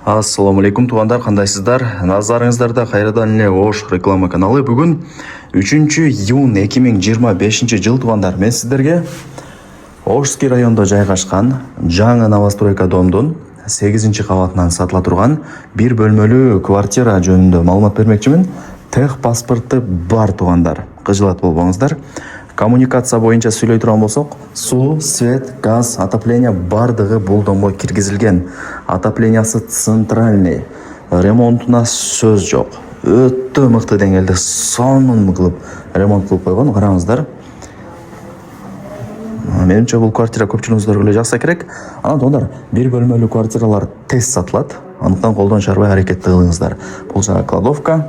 Ассаламу алейкум туугандар, кандайсыздар? Назарыңыздарда кайрадан эле Ош реклама каналы. Бүгүн 3-июнь 2025 жыл туугандар. Мен сиздерге Ошский райондо жайгашкан жаңы новостройка домдун 8-кабатынан сатыла турган бир бөлмөлүү квартира жөнүндө маалымат бермекчимин. Тех паспорты бар туугандар. Кыжылат болбоңуздар. Коммуникация боюнча сүйлөй турган болсок, суу, свет, газ, отопление бардыгы бул домго киргизилген. Отоплениясы центральный. Ремонтуна сөз жок. Өтө мыкты деңгээлде сонун кылып ремонт кылып койгон. Караңыздар. Менимче бул квартира көпчүлүгүңүздөргө эле жакса керек. Анан туугандар, бир бөлмөлүү квартиралар тез сатылат. Андыктан колдон чарбай аракет кылыңыздар. Бул жак кладовка,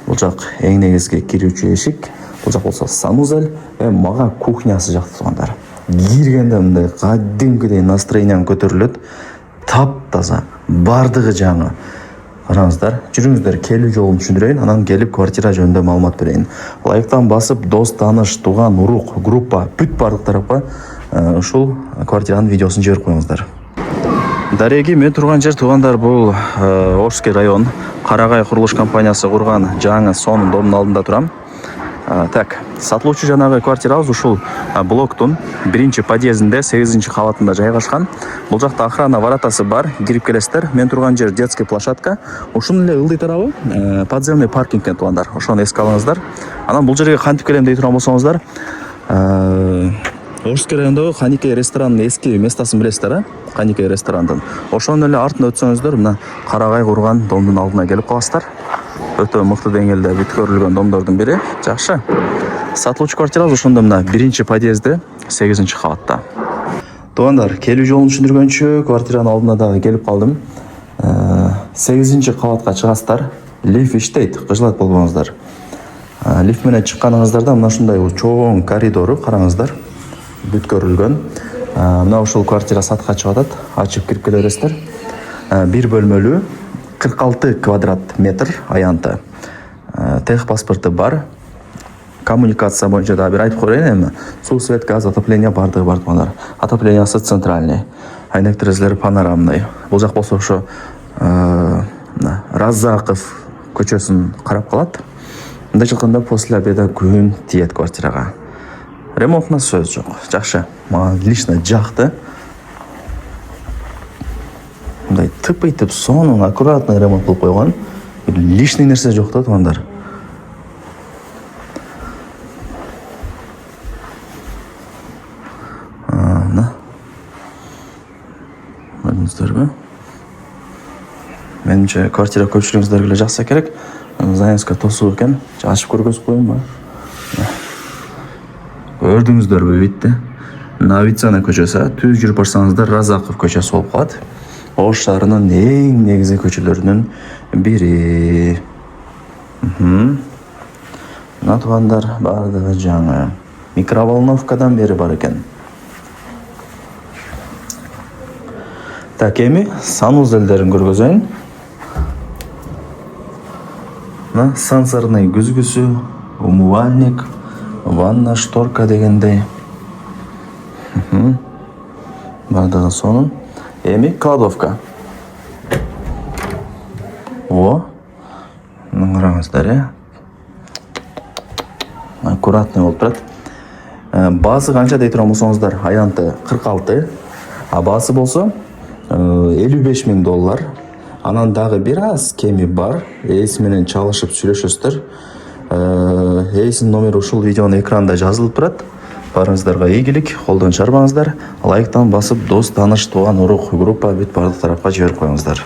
бул жак эң негизги кирүүчү эшик. Бул жак болсо санузел, мага кухнясы жакты туугандар. Киргенде мындай кадимкидей настроениям көтөрүлөт. Таптаза, бардыгы жаңы. Караңыздар, жүрүңүздөр, келүү жолун түшүндүрөйүн, анан келип квартира жөнүндө маалымат берейин. Лайктан басып, дос, тааныш, тууган, урук, группа, бүт бардык тарапка ушул квартиранын видеосун жиберип коюңуздар. Дареги, мен турган жер туугандар, бул Ошский район, Карагай курулуш компаниясы курган жаңы сонун домдун алдында турам. Так, сатылуучу жанагы квартирабыз ушул блоктун 1-подъездинде 8-кабатында жайгашкан. Бул жакта охрана воротасы бар, кирип келесиздер. Мен турган жер детский площадка. Ушунун эле ылдый тарабы подземный паркинг экен туугандар. Ошону эске алыңыздар. Анан бул жерге кантип келем дей турган болсоңуздар, Ошский райондогу Ханикей ресторанынын эски местасын билесиздер, а? Ханикей ресторанынын. Ошонун эле артына өтсөңүздөр, мына Карагай курган домдун алдына келип каласыздар. Өтө мыкты деңгээлде бүткөрүлгөн домдордун бири. Жакшы. Сатылуучу квартирабыз ошондо мына 1-подъездде 8-кабатта. Туугандар, келүү жолун түшүндүргөнчү квартиранын алдына дагы келип калдым. 8-кабатка чыгасыздар. Лифт иштейт, кыжылат болбоңуздар. Лифт менен чыкканыңыздарда мына ушундай чоң коридору караңыздар. Бүткөрүлгөн. Мына ушул квартира сатка чыгып атат. Ачып кирип келе бересиздер. Бир бөлмөлүү 46 квадрат метр аянты. Тех паспорты бар. Коммуникация боюнча да бир айтып коеюн эми. Суу, свет, газ, отопление бардыгы бар туугандар. Отоплениясы центральный. Айнек терезелери панорамный. Бул жак болсо ошо Раззаков көчөсүн карап калат. Мындайча айтканда после обеда күн тиет квартирага. Ремонтуна сөз жок. Жакшы. Мага лично жакты. Мындай тып-тып сонун аккуратный ремонт кылып койгон. Лишний нерсе жок да туугандар. Көрдүңүздөрбү? Менимче квартира көпчүлүгүңүздөргө эле жакса керек. Заинска тосуп экен. Ачып көргөзүп коеюнбу? Көрдүңүздөрбү битти? Навицана көчөсү, түз жүрүп барсаңыздар Раззаков көчөсү болуп калат. Ош шаарынын эң негизги көчөлөрүнүн бири. Мына туугандар, бардыгы жаңы. Микроволновкадан бери бар экен. Так, эми санузелдерин көргөзөйүн. Мына сенсорный күзгүсү, умывальник, ванна, шторка дегендей. Бардыгы сонун. Эми кладовка. Караңыздар, аккуратный болуп турат. Баасы канча дей турган болсоңуздар, аянты 46, а баасы болсо $55,000. Анан дагы бир аз кеми бар. Эси менен чалышып сүйлөшөсүздөр. Эсинин номери ушул видеонун экранында жазылып турат. Барыңыздарга ийгилик, колдон чарбаңыздар. Лайктан басып, дос, тааныш, тууган, урук, группа бүт бардык тарапка жиберип коюңуздар.